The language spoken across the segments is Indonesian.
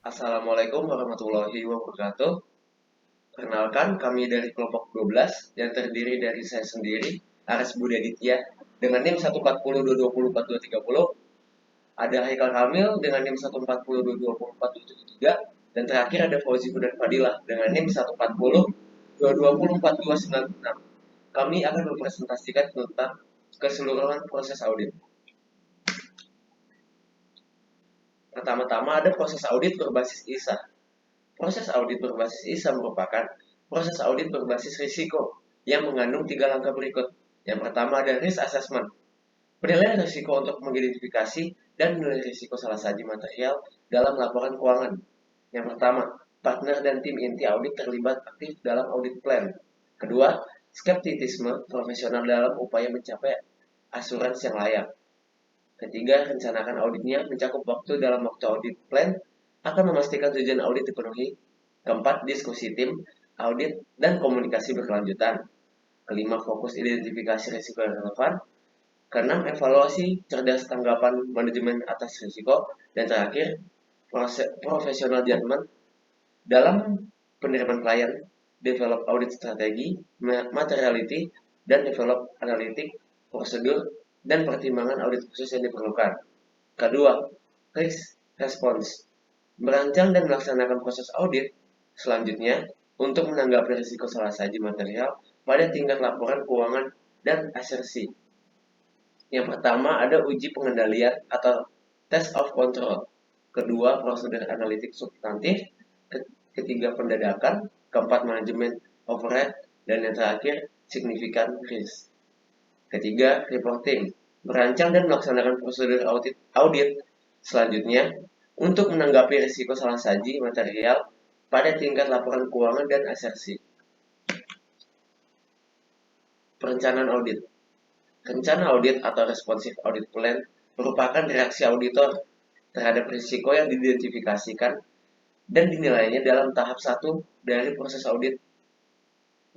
Assalamualaikum warahmatullahi wabarakatuh. Perkenalkan, kami dari kelompok 12 yang terdiri dari saya sendiri, Ares Budi Aditya, dengan NIM 14022042030. Ada Haikal Kamil dengan NIM 140220473. Dan terakhir ada Fauzi Hudan Fadilah dengan NIM 140220429. Kami akan mempresentasikan tentang keseluruhan proses audit. Pertama-tama ada proses audit berbasis ISA. Proses audit berbasis ISA merupakan proses audit berbasis risiko yang mengandung 3 langkah berikut. Yang pertama ada risk assessment, penilaian risiko untuk mengidentifikasi dan menilai risiko salah saji material dalam laporan keuangan. Yang pertama, partner dan tim inti audit terlibat aktif dalam audit plan. Kedua, skeptisisme profesional dalam upaya mencapai asuransi yang layak. Ketiga, rencanakan auditnya mencakup waktu dalam waktu audit plan akan memastikan tujuan audit dipenuhi. Keempat, diskusi tim, audit, dan komunikasi berkelanjutan. Kelima, fokus identifikasi risiko yang relevan. Keenam, evaluasi cerdas tanggapan manajemen atas risiko. Dan terakhir, professional judgment dalam penerimaan klien, develop audit strategi, materiality, dan develop analitik, prosedur, dan pertimbangan audit khusus yang diperlukan. Kedua, risk response, merancang dan melaksanakan proses audit selanjutnya untuk menanggapi risiko salah saji material pada tingkat laporan keuangan dan asersi. Yang pertama ada uji pengendalian atau test of control. Kedua, prosedur analitik substantif. Ketiga, pendadakan. Keempat, manajemen overhead. Dan yang terakhir, signifikan risk. Ketiga, reporting, merancang dan melaksanakan prosedur audit selanjutnya untuk menanggapi risiko salah saji material pada tingkat laporan keuangan dan asersi. Perencanaan audit. Rencana audit atau responsive audit plan merupakan reaksi auditor terhadap risiko yang diidentifikasikan dan dinilainya dalam tahap 1 dari proses audit.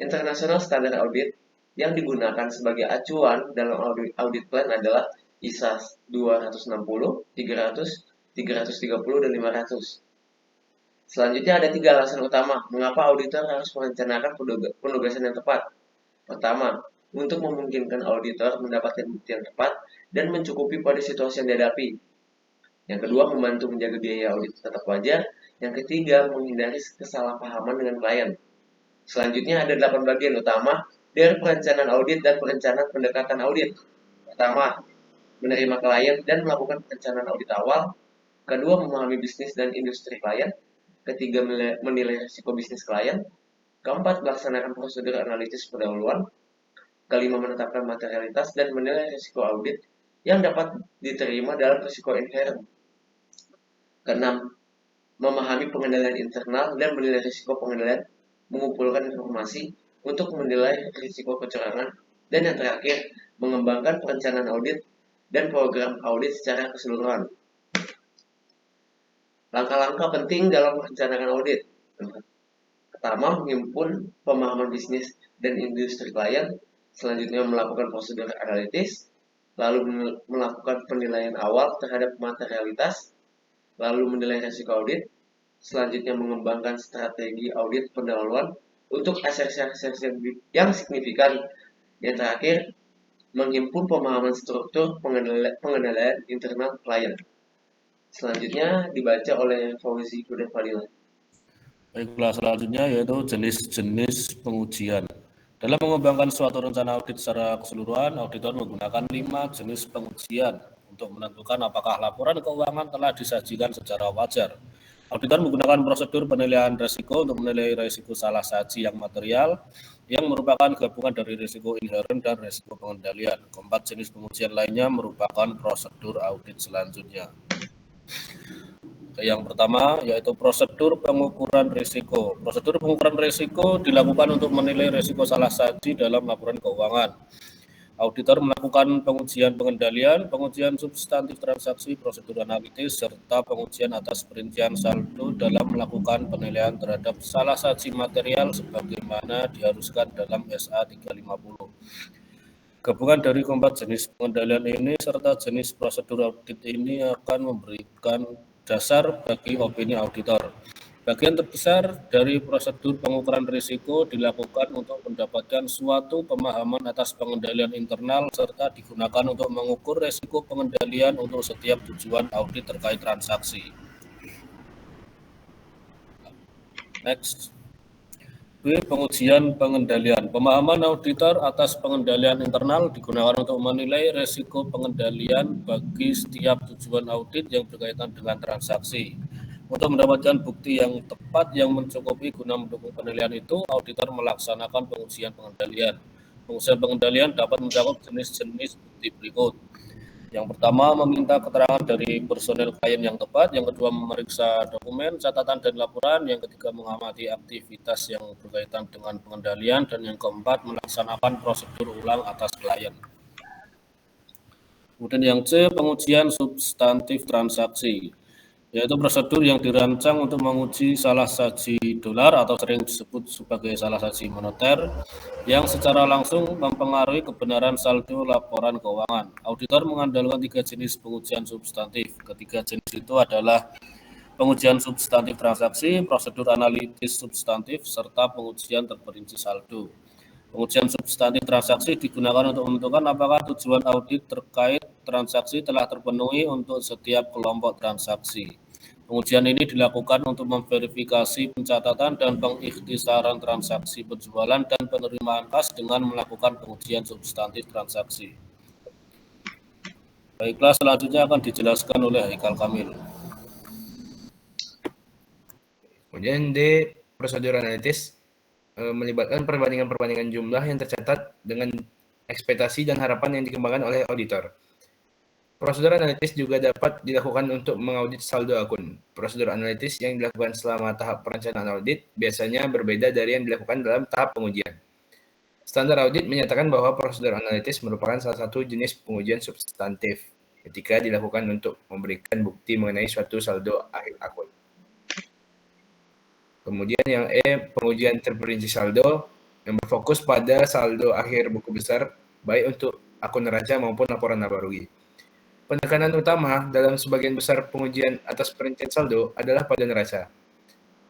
International Standard Audit yang digunakan sebagai acuan dalam audit plan adalah ISA 260, 300, 330, dan 500. Selanjutnya ada 3 alasan utama mengapa auditor harus merencanakan penugasan yang tepat. Pertama, untuk memungkinkan auditor mendapatkan bukti yang tepat dan mencukupi pada situasi yang dihadapi. Yang kedua, membantu menjaga biaya audit tetap wajar. Yang ketiga, menghindari kesalahpahaman dengan klien. Selanjutnya ada 8 bagian utama dari perencanaan audit dan perencanaan pendekatan audit. Pertama, menerima klien dan melakukan perencanaan audit awal. Kedua, memahami bisnis dan industri klien. Ketiga, menilai risiko bisnis klien. Keempat, melaksanakan prosedur analisis pendahuluan. Kelima, menetapkan materialitas dan menilai risiko audit yang dapat diterima dalam risiko inherent. Keenam, memahami pengendalian internal dan menilai risiko pengendalian, mengumpulkan informasi untuk menilai risiko kecurangan. Dan yang terakhir, mengembangkan perencanaan audit dan program audit secara keseluruhan. Langkah-langkah penting dalam merencanakan audit. Pertama, menghimpun pemahaman bisnis dan industri klien. Selanjutnya, melakukan prosedur analitis. Lalu melakukan penilaian awal terhadap materialitas. Lalu menilai risiko audit. Selanjutnya, mengembangkan strategi audit pendahuluan untuk asersi-asersi yang signifikan. Yang terakhir, menghimpun pemahaman struktur pengendalian internal klien. Selanjutnya dibaca oleh Fauzi Hudan Fadilah. Baiklah, selanjutnya yaitu jenis-jenis pengujian. Dalam mengembangkan suatu rencana audit secara keseluruhan, auditor menggunakan 5 jenis pengujian untuk menentukan apakah laporan keuangan telah disajikan secara wajar. Auditor menggunakan prosedur penilaian risiko untuk menilai risiko salah saji yang material, yang merupakan gabungan dari risiko inherent dan risiko pengendalian. Keempat jenis pengujian lainnya merupakan prosedur audit selanjutnya. Yang pertama yaitu prosedur pengukuran risiko. Prosedur pengukuran risiko dilakukan untuk menilai risiko salah saji dalam laporan keuangan. Auditor melakukan pengujian pengendalian, pengujian substantif transaksi, prosedur analitis, serta pengujian atas perincian saldo dalam melakukan penilaian terhadap salah saji material sebagaimana diharuskan dalam SA 350. Gabungan dari keempat jenis pengendalian ini serta jenis prosedur audit ini akan memberikan dasar bagi opini auditor. Bagian terbesar dari prosedur pengukuran risiko dilakukan untuk mendapatkan suatu pemahaman atas pengendalian internal serta digunakan untuk mengukur risiko pengendalian untuk setiap tujuan audit terkait transaksi. Next. B. Pengujian pengendalian. Pemahaman auditor atas pengendalian internal digunakan untuk menilai risiko pengendalian bagi setiap tujuan audit yang berkaitan dengan transaksi. Untuk mendapatkan bukti yang tepat yang mencukupi guna mendukung penilaian itu, auditor melaksanakan pengujian pengendalian. Pengujian pengendalian dapat mencakup jenis-jenis bukti berikut. Yang pertama, meminta keterangan dari personel klien yang tepat. Yang kedua, memeriksa dokumen, catatan, dan laporan. Yang ketiga, mengamati aktivitas yang berkaitan dengan pengendalian. Dan yang keempat, melaksanakan prosedur ulang atas klien. Kemudian yang C, pengujian substantif transaksi, yaitu prosedur yang dirancang untuk menguji salah saji dolar atau sering disebut sebagai salah saji moneter yang secara langsung mempengaruhi kebenaran saldo laporan keuangan. Auditor mengandalkan 3 jenis pengujian substantif. Ketiga jenis itu adalah pengujian substantif transaksi, prosedur analitis substantif, serta pengujian terperinci saldo. Pengujian substantif transaksi digunakan untuk menentukan apakah tujuan audit terkait transaksi telah terpenuhi untuk setiap kelompok transaksi. Pengujian ini dilakukan untuk memverifikasi pencatatan dan pengikhtisaran transaksi penjualan dan penerimaan kas dengan melakukan pengujian substantif transaksi. Baiklah, selanjutnya akan dijelaskan oleh Haikal Kamil. Kemudian D, prosedur analitis melibatkan perbandingan-perbandingan jumlah yang tercatat dengan ekspektasi dan harapan yang dikembangkan oleh auditor. Prosedur analitis juga dapat dilakukan untuk mengaudit saldo akun. Prosedur analitis yang dilakukan selama tahap perencanaan audit biasanya berbeda dari yang dilakukan dalam tahap pengujian. Standar audit menyatakan bahwa prosedur analitis merupakan salah satu jenis pengujian substantif ketika dilakukan untuk memberikan bukti mengenai suatu saldo akhir akun. Kemudian yang E, pengujian terperinci saldo yang berfokus pada saldo akhir buku besar baik untuk akun neraca maupun laporan laba rugi. Penekanan utama dalam sebagian besar pengujian atas perincian saldo adalah pada neraca.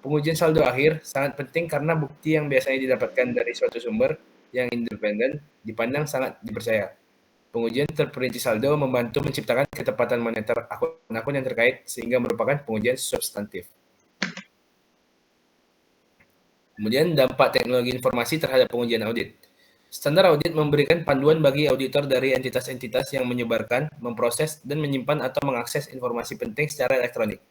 Pengujian saldo akhir sangat penting karena bukti yang biasanya didapatkan dari suatu sumber yang independen dipandang sangat dipercaya. Pengujian terperinci saldo membantu menciptakan ketepatan moneter akun-akun yang terkait sehingga merupakan pengujian substantif. Kemudian dampak teknologi informasi terhadap pengujian audit. Standar audit memberikan panduan bagi auditor dari entitas-entitas yang menyebarkan, memproses, dan menyimpan atau mengakses informasi penting secara elektronik.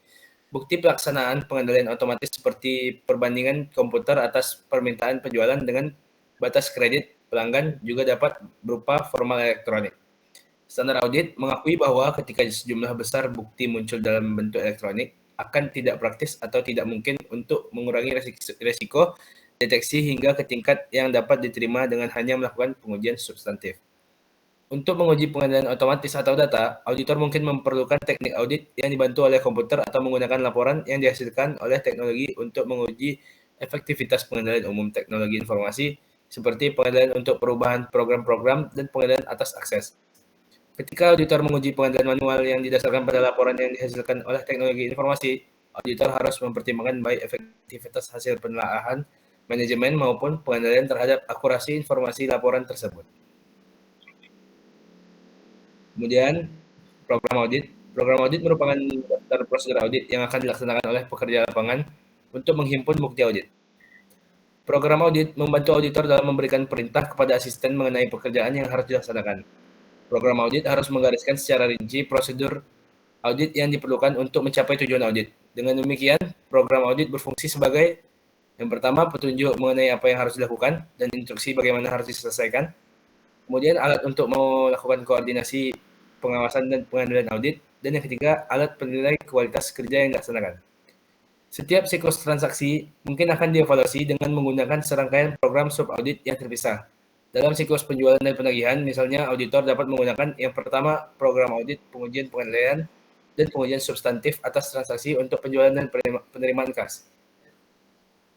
Bukti pelaksanaan pengendalian otomatis seperti perbandingan komputer atas permintaan penjualan dengan batas kredit pelanggan juga dapat berupa formal elektronik. Standar audit mengakui bahwa ketika sejumlah besar bukti muncul dalam bentuk elektronik, akan tidak praktis atau tidak mungkin untuk mengurangi risiko deteksi hingga ke tingkat yang dapat diterima dengan hanya melakukan pengujian substantif. Untuk menguji pengendalian otomatis atau data, auditor mungkin memerlukan teknik audit yang dibantu oleh komputer atau menggunakan laporan yang dihasilkan oleh teknologi untuk menguji efektivitas pengendalian umum teknologi informasi seperti pengendalian untuk perubahan program-program dan pengendalian atas akses. Ketika auditor menguji pengendalian manual yang didasarkan pada laporan yang dihasilkan oleh teknologi informasi, auditor harus mempertimbangkan baik efektivitas hasil penelaahan manajemen maupun pengendalian terhadap akurasi informasi laporan tersebut. Kemudian, program audit. Program audit merupakan daftar prosedur audit yang akan dilaksanakan oleh pekerja lapangan untuk menghimpun bukti audit. Program audit membantu auditor dalam memberikan perintah kepada asisten mengenai pekerjaan yang harus dilaksanakan. Program audit harus menggariskan secara rinci prosedur audit yang diperlukan untuk mencapai tujuan audit. Dengan demikian, program audit berfungsi sebagai yang pertama, petunjuk mengenai apa yang harus dilakukan dan instruksi bagaimana harus diselesaikan. Kemudian, alat untuk melakukan koordinasi pengawasan dan pengendalian audit. Dan yang ketiga, alat penilai kualitas kerja yang dilaksanakan. Setiap siklus transaksi mungkin akan dievaluasi dengan menggunakan serangkaian program sub-audit yang terpisah. Dalam siklus penjualan dan penagihan, misalnya auditor dapat menggunakan yang pertama, program audit pengujian pengendalian dan pengujian substantif atas transaksi untuk penjualan dan penerimaan kas.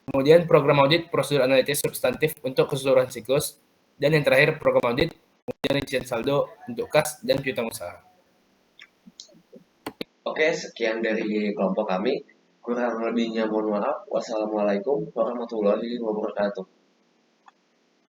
Kemudian program audit prosedur analitis substantif untuk keseluruhan siklus, dan yang terakhir program audit pengujian rincian saldo untuk kas dan piutang usaha. Oke, sekian dari kelompok kami. Kurang lebihnya mohon maaf. Wassalamualaikum warahmatullahi wabarakatuh.